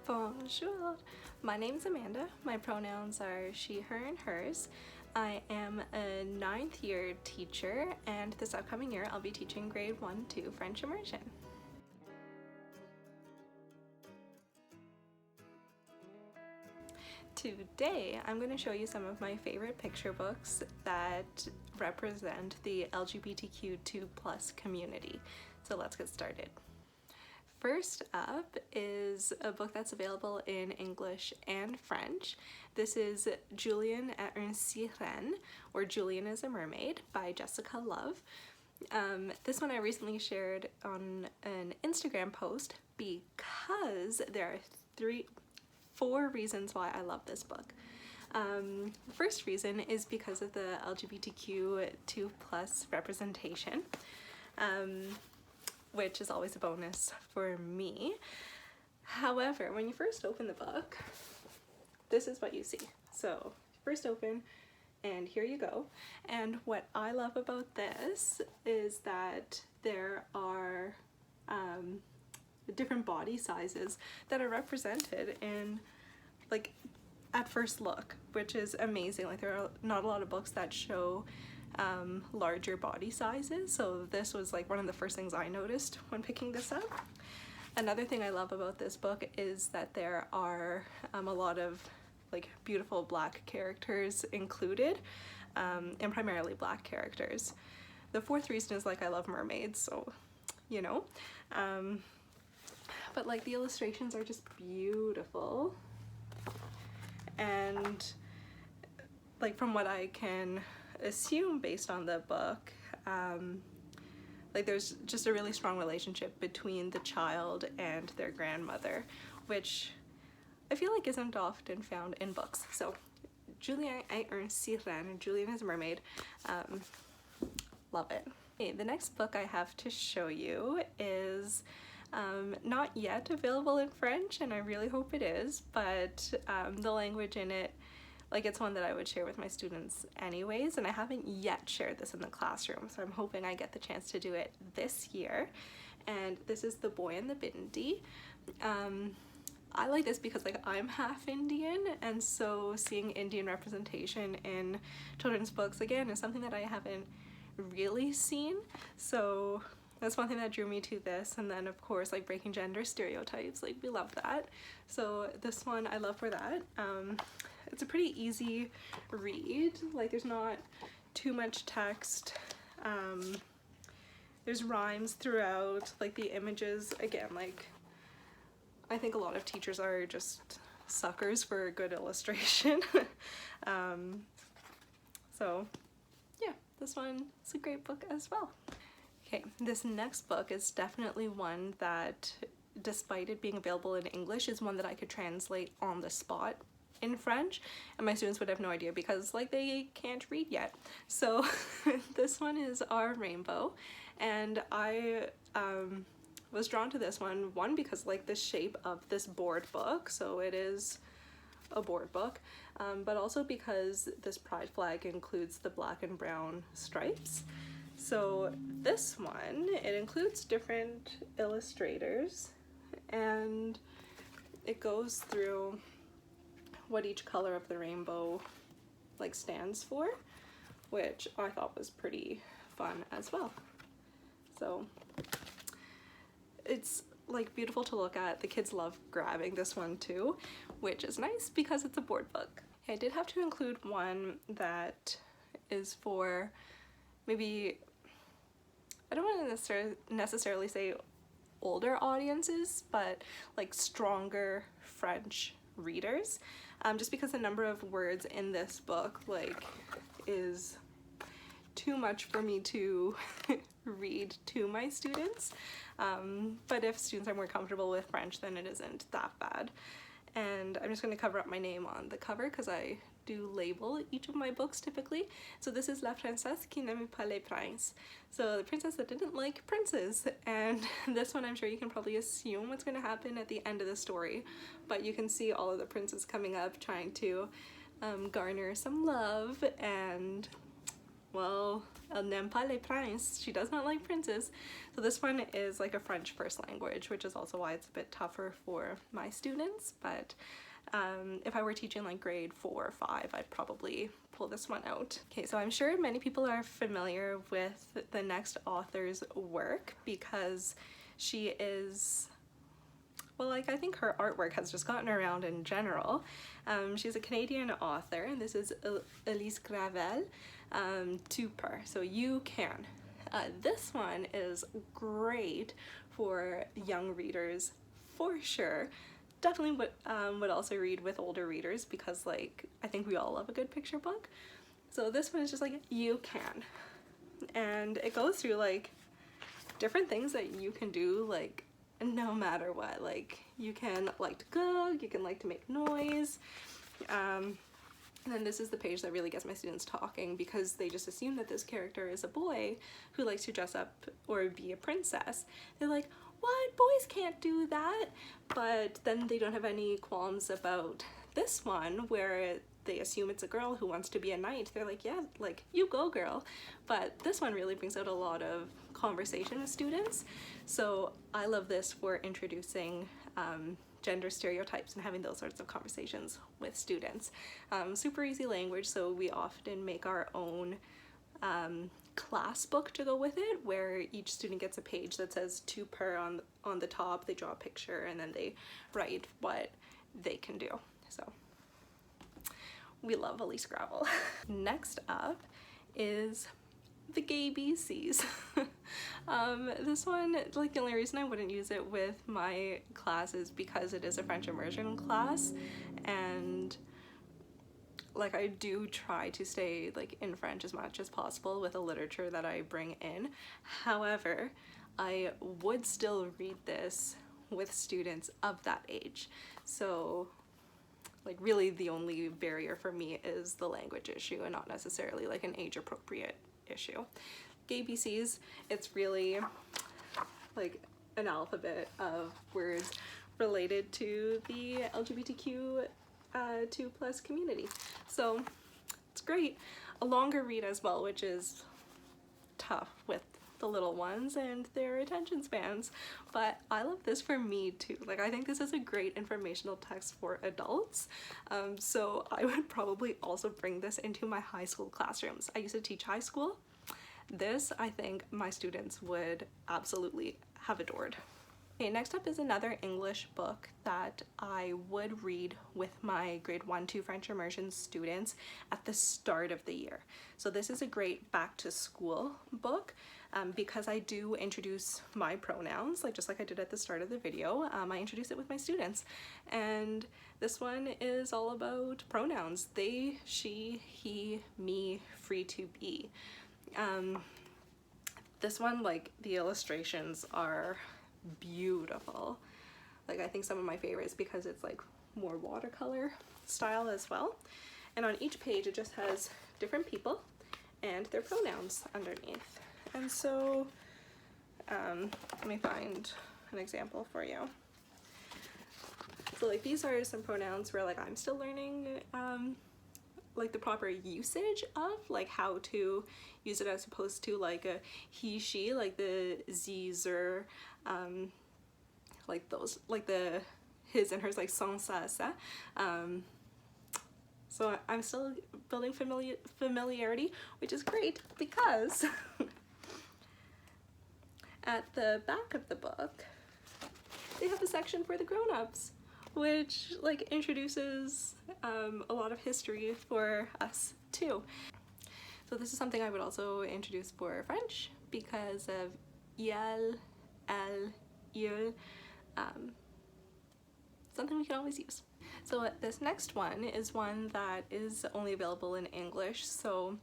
Bonjour! My name is Amanda. My pronouns are she, her, and hers. I am a 9th year teacher, and this upcoming year I'll be teaching grade 1-2 French Immersion. Today I'm going to show you some of my favorite picture books that represent the LGBTQ2+ community. So let's get started. First up is a book that's available in English and French. This is Julian Sieren, or Julian is a Mermaid, by Jessica Love. This one I recently shared on an Instagram post because there are 4 reasons why I love this book. The first reason is because of the LGBTQ2+ representation. Which is always a bonus for me. However, when you first open the book, this is what you see. So first open, and here you go. And what I love about this is that there are different body sizes that are represented in, like, at first look, which is amazing. Like, there are not a lot of books that show larger body sizes, so this was like one of the first things I noticed when picking this up. Another thing I love about this book is that there are a lot of like beautiful black characters included, and primarily black characters. The 4th reason is, like, I love mermaids, so you know, but like the illustrations are just beautiful, and like from what I can assume based on the book, like there's just a really strong relationship between the child and their grandmother, which I feel like isn't often found in books. So Julian Sieren, Julian is a Mermaid, love it. Okay, the next book I have to show you is not yet available in French, and I really hope it is, but the language in it, like, it's one that I would share with my students anyways, and I haven't yet shared this in the classroom, so I'm hoping I get the chance to do it this year. And this is The Boy and the Bindi. I like this because, like, I'm half Indian, and so seeing Indian representation in children's books again is something that I haven't really seen, so that's one thing that drew me to this. And then of course, like, breaking gender stereotypes, like, we love that, so this one I love for that. It's a pretty easy read, like there's not too much text, there's rhymes throughout, like the images, again, like I think a lot of teachers are just suckers for a good illustration. So yeah, this one is a great book as well. Okay, this next book is definitely one that, despite it being available in English, is one that I could translate on the spot in French, and my students would have no idea because, like, they can't read yet. So this one is Our Rainbow, and I was drawn to this one because, like, the shape of this board book, so it is a board book, but also because this pride flag includes the black and brown stripes. So this one, it includes different illustrators, and it goes through what each color of the rainbow, like, stands for, which I thought was pretty fun as well. So it's, like, beautiful to look at. The kids love grabbing this one too, which is nice because it's a board book. I did have to include one that is for maybe, I don't want to necessarily say older audiences, but like stronger French readers, just because the number of words in this book, like, is too much for me to read to my students, but if students are more comfortable with French, then it isn't that bad. And I'm just going to cover up my name on the cover because I do label each of my books typically. So this is La Princesse qui n'aime pas les princes, so the princess that didn't like princes. And this one, I'm sure you can probably assume what's going to happen at the end of the story, but you can see all of the princes coming up trying to garner some love, and, well, Elle n'aime pas les princes. She does not like princes. So this one is like a French first language, which is also why it's a bit tougher for my students, but if I were teaching like grade 4 or 5, I'd probably pull this one out. Okay, so I'm sure many people are familiar with the next author's work because she is, well, like, I think her artwork has just gotten around in general. She's a Canadian author, and this is Elise Gravel, Tu peux, so you can. This one is great for young readers for sure. Definitely would also read with older readers because, like, I think we all love a good picture book. So this one is just like, you can. And it goes through like different things that you can do, like, no matter what. Like, you can like to cook, you can like to make noise. And then this is the page that really gets my students talking because they just assume that this character is a boy who likes to dress up or be a princess. They're like, what? Boys can't do that. But then they don't have any qualms about this one where they assume it's a girl who wants to be a knight. They're like, yeah, like, you go, girl. But this one really brings out a lot of conversation with students. So I love this for introducing gender stereotypes and having those sorts of conversations with students. Super easy language, so we often make our own class book to go with it, where each student gets a page that says tu peux on the top. They draw a picture and then they write what they can do. So we love Elise Gravel. Next up is the gay BCs. This one, like, the only reason I wouldn't use it with my class is because it is a French immersion class, and like, I do try to stay like in French as much as possible with the literature that I bring in. However, I would still read this with students of that age. So like, really the only barrier for me is the language issue and not necessarily like an age appropriate issue. Gay BCs, it's really like an alphabet of words related to the LGBTQ2+ community. So it's great. A longer read as well, which is tough with the little ones and their attention spans, but I love this for me too. Like, I think this is a great informational text for adults, so I would probably also bring this into my high school classrooms. I used to teach high school. This, I think my students would absolutely have adored. Okay, next up is another English book that I would read with my grade 1-2 French immersion students at the start of the year. So this is a great back to school book because I do introduce my pronouns, like just like I did at the start of the video. I introduce it with my students, and this one is all about pronouns: they, she, he, me, free to be. This one, like, the illustrations are beautiful. Like, I think some of my favorites because it's like more watercolor style as well. And on each page it just has different people and their pronouns underneath. And so let me find an example for you. So like, these are some pronouns where like I'm still learning like the proper usage of, like, how to use it as opposed to like a he, she, like the z's, like those, like the his and hers, like son, sa, sa. So I'm still building familiarity, which is great because at the back of the book they have a section for the grown-ups, which like introduces a lot of history for us too. So this is something I would also introduce for French because of il, elle, il, something we can always use. So this next one is one that is only available in English, so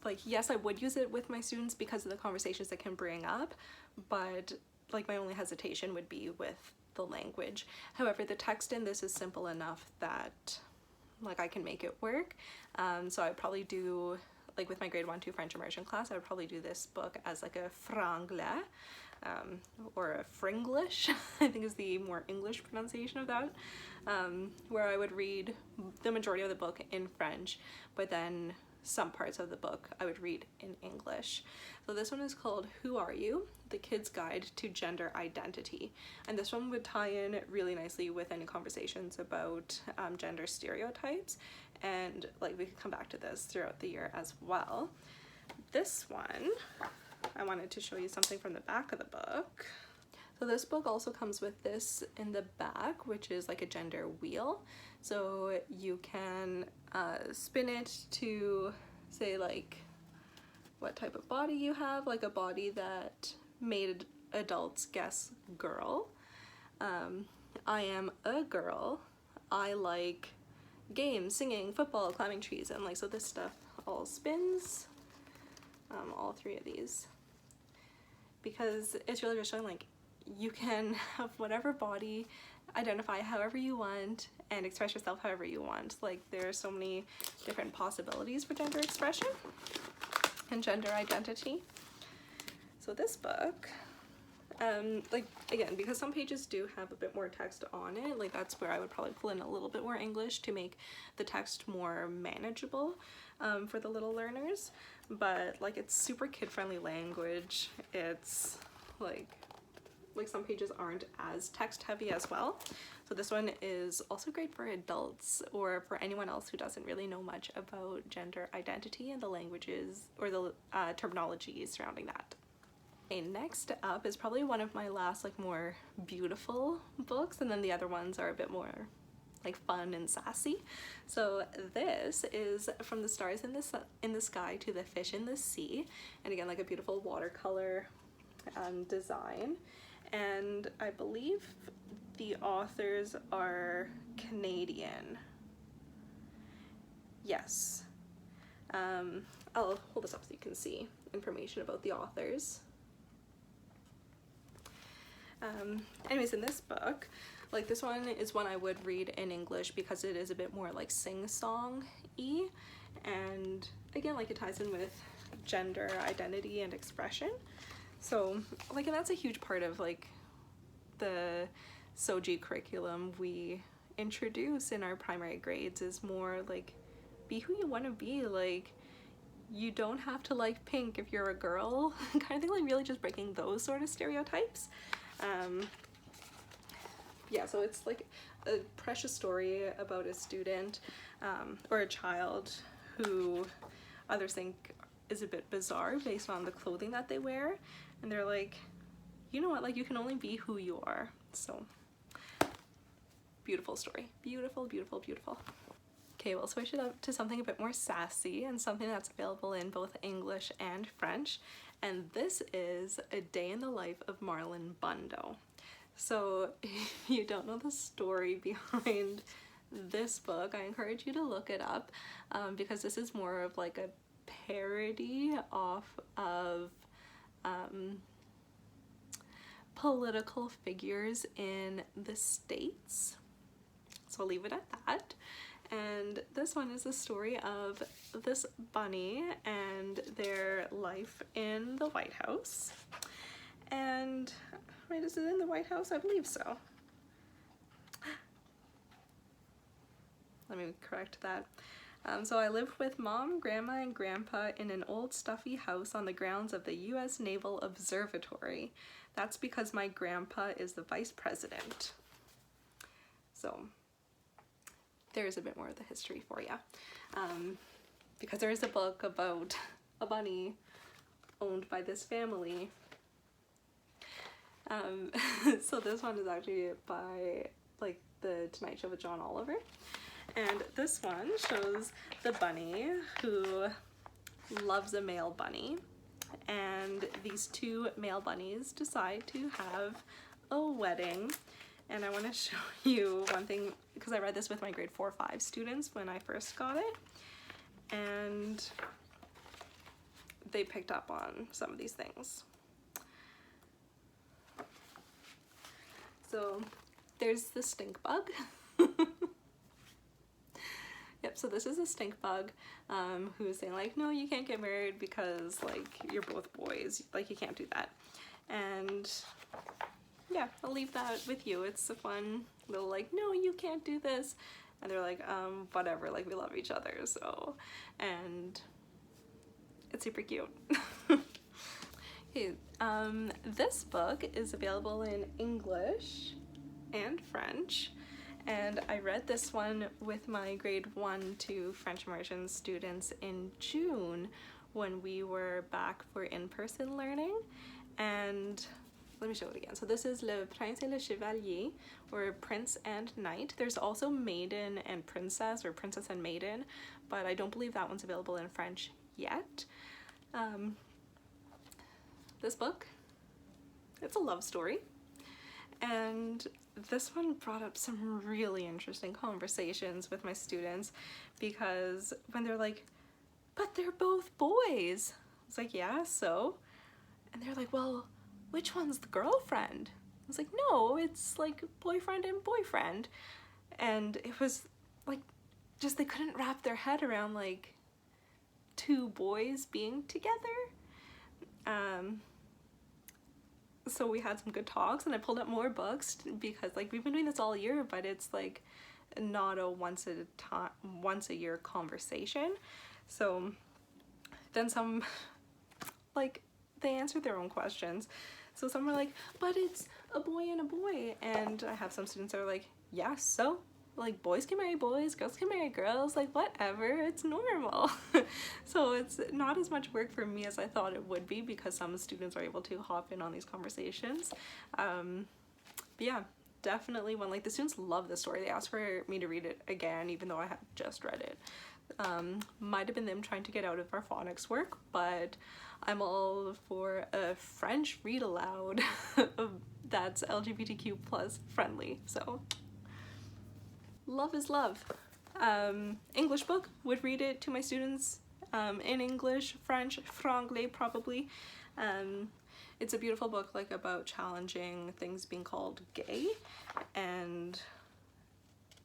like, yes, I would use it with my students because of the conversations it can bring up, but like, my only hesitation would be with the language. However, the text in this is simple enough that like I can make it work. So I would probably do, like with my grade 1-2 French immersion class, I would probably do this book as like a franglais, or a fringlish, I think is the more English pronunciation of that, where I would read the majority of the book in French, but then some parts of the book I would read in English. So this one is called Who Are You? The Kid's Guide to Gender Identity. And this one would tie in really nicely with any conversations about gender stereotypes, and like we could come back to this throughout the year as well. This one, I wanted to show you something from the back of the book. So this book also comes with this in the back, which is like a gender wheel. So you can spin it to say like what type of body you have, like a body that made adults guess girl. I am a girl. I like games, singing, football, climbing trees, and like so this stuff all spins, all three of these, because it's really just showing like you can have whatever body, identify however you want, and express yourself however you want. Like there are so many different possibilities for gender expression and gender identity. So this book, like again, because some pages do have a bit more text on it, like that's where I would probably pull in a little bit more English to make the text more manageable for the little learners. But like it's super kid-friendly language. It's like some pages aren't as text heavy as well. So this one is also great for adults or for anyone else who doesn't really know much about gender identity and the languages or the terminology surrounding that. Okay, next up is probably one of my last like more beautiful books, and then the other ones are a bit more like fun and sassy. So this is From the Stars in the Sky to the Fish in the Sea, and again like a beautiful watercolor design. And I believe the authors are Canadian. Yes. I'll hold this up so you can see information about the authors. Anyways, in this book, like this one is one I would read in English because it is a bit more like sing-song-y, and again like it ties in with gender identity and expression. So like, and that's a huge part of like the SOGI curriculum we introduce in our primary grades, is more like be who you want to be. Like you don't have to like pink if you're a girl kind of thing, like really just breaking those sort of stereotypes. Yeah, so it's like a precious story about a student or a child who others think is a bit bizarre based on the clothing that they wear, and they're like, you know what, like you can only be who you are. So beautiful story, beautiful, beautiful, beautiful. Okay, we'll switch it up to something a bit more sassy and something that's available in both English and French, and this is A Day in the Life of Marlon Bundo. So if you don't know the story behind this book, I encourage you to look it up, because this is more of like a parody off of political figures in the States. So I'll leave it at that. And this one is the story of this bunny and their life in the White House. And wait, is it in the White House? I believe so. Let me correct that. So I lived with Mom, Grandma, and Grandpa in an old stuffy house on the grounds of the U.S. Naval Observatory. That's because my grandpa is the vice president. So there's a bit more of the history for you. Because there is a book about a bunny owned by this family. So this one is actually by like the Tonight Show with John Oliver. And this one shows the bunny who loves a male bunny, and these two male bunnies decide to have a wedding. And I want to show you one thing, because I read this with my grade 4-5 students when I first got it, and they picked up on some of these things. So there's the stink bug. Yep, so this is a stink bug who's saying like, no, you can't get married because like you're both boys, like you can't do that. And yeah, I'll leave that with you. It's a fun little like, no, you can't do this. And they're like, whatever, like we love each other, so. And It's super cute. Okay, this book is available in English and French, and I read this one with my grade 1 to French Immersion students in June when we were back for in-person learning. And let me show it again. So this is Le Prince et le Chevalier, or Prince and Knight. There's also Maiden and Princess, or Princess and Maiden, but I don't believe that one's available in French yet. This book, it's a love story, and this one brought up some really interesting conversations with my students, because when they're like, but they're both boys. It's like, yeah, so? And they're like, well, which one's the girlfriend? I was like, no, it's like boyfriend and boyfriend. And it was like, just they couldn't wrap their head around like two boys being together. So we had some good talks, and I pulled up more books because like we've been doing this all year, but it's like not a once a year conversation. So then some, like, they answered their own questions. So some were like, but it's a boy and a boy. And I have some students that are like, yeah, so? Like, boys can marry boys, girls can marry girls, like, whatever, it's normal. So it's not as much work for me as I thought it would be, because some students are able to hop in on these conversations. But yeah, definitely one, like, the students love the story. They asked for me to read it again, even though I had just read it. Might have been them trying to get out of our phonics work, but I'm all for a French read aloud that's LGBTQ plus friendly, so love is love. English book, would read it to my students in English, French, franglais probably. It's a beautiful book, like, about challenging things being called gay, and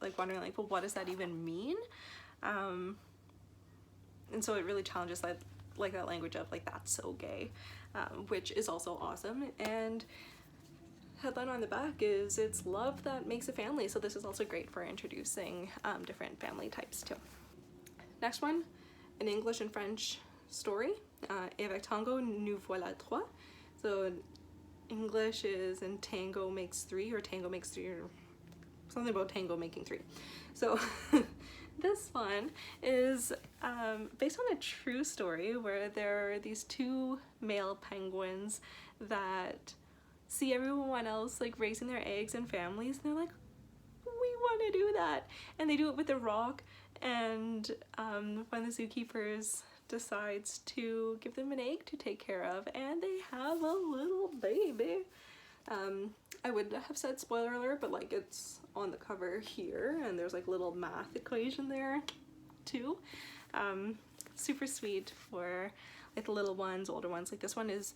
like wondering like, well, what does that even mean? And so it really challenges like that language of like, that's so gay, which is also awesome. And headline on the back is, it's love that makes a family. So this is also great for introducing different family types too. Next one, an English and French story, Et avec Tango, nous voilà trois. So English is, and Tango makes three, or Tango makes three, or something about Tango making three. So this one is based on a true story where there are these two male penguins that see everyone else like raising their eggs and families, and they're like, we want to do that, and they do it with a rock. And when the zookeepers decides to give them an egg to take care of, and they have a little baby. I would have said spoiler alert, but like, it's on the cover here, and there's like little math equation there too. Super sweet for like the little ones, older ones. Like, this one is,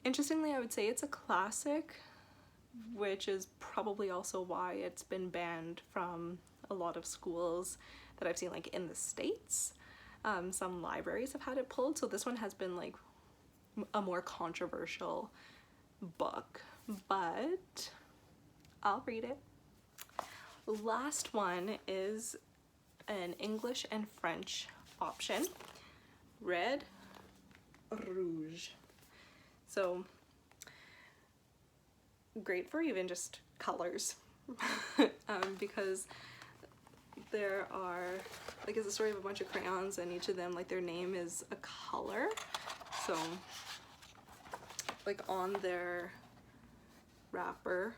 interestingly, I would say it's a classic, which is probably also why it's been banned from a lot of schools that I've seen, like in the States. Some libraries have had it pulled, so this one has been like a more controversial book, but I'll read it. Last one is an English and French option, Red, Rouge. So great for even just colors, because there are, like, it's a story of a bunch of crayons, and each of them, like, their name is a color. So like on their on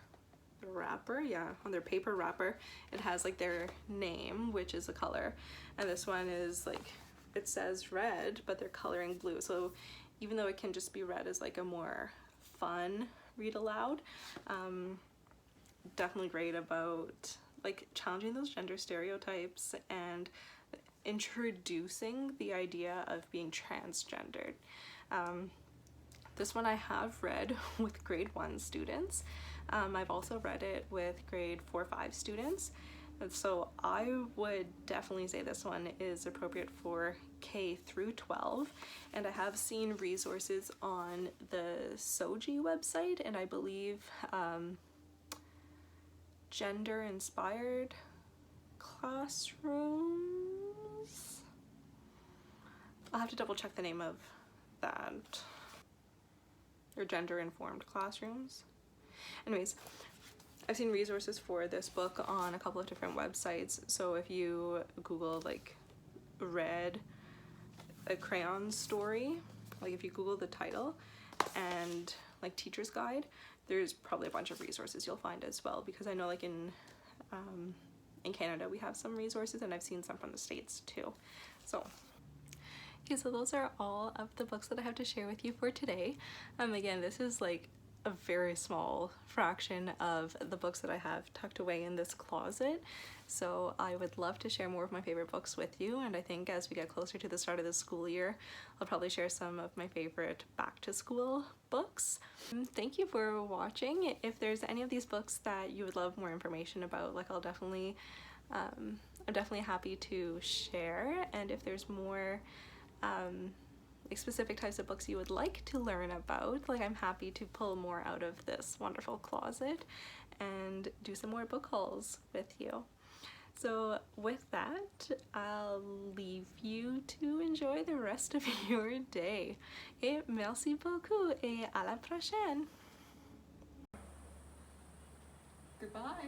their paper wrapper, it has like their name, which is a color, and this one is like, it says red, but they're coloring blue. So even though it can just be read as like a more fun read aloud, definitely great about like challenging those gender stereotypes and introducing the idea of being transgendered. This one I have read with grade 1 students. I've also read it with grade 4-5 students. And so I would definitely say this one is appropriate for K through 12. And I have seen resources on the SOGI website, and I believe gender inspired classrooms. I'll have to double check the name of that. Or gender informed classrooms. Anyways, I've seen resources for this book on a couple of different websites. So if you Google like read a crayon story, like if you Google the title and like teacher's guide, there's probably a bunch of resources you'll find as well, because I know like in Canada we have some resources, and I've seen some from the States too. So okay, so those are all of the books that I have to share with you for today. Again, this is like a very small fraction of the books that I have tucked away in this closet. So I would love to share more of my favorite books with you, and I think as we get closer to the start of the school year, I'll probably share some of my favorite back to school books. Thank you for watching. If there's any of these books that you would love more information about, like I'm definitely happy to share, and if there's more like specific types of books you would like to learn about, like I'm happy to pull more out of this wonderful closet and do some more book hauls with you. So with that, I'll leave you to enjoy the rest of your day. Et merci beaucoup et à la prochaine. Goodbye.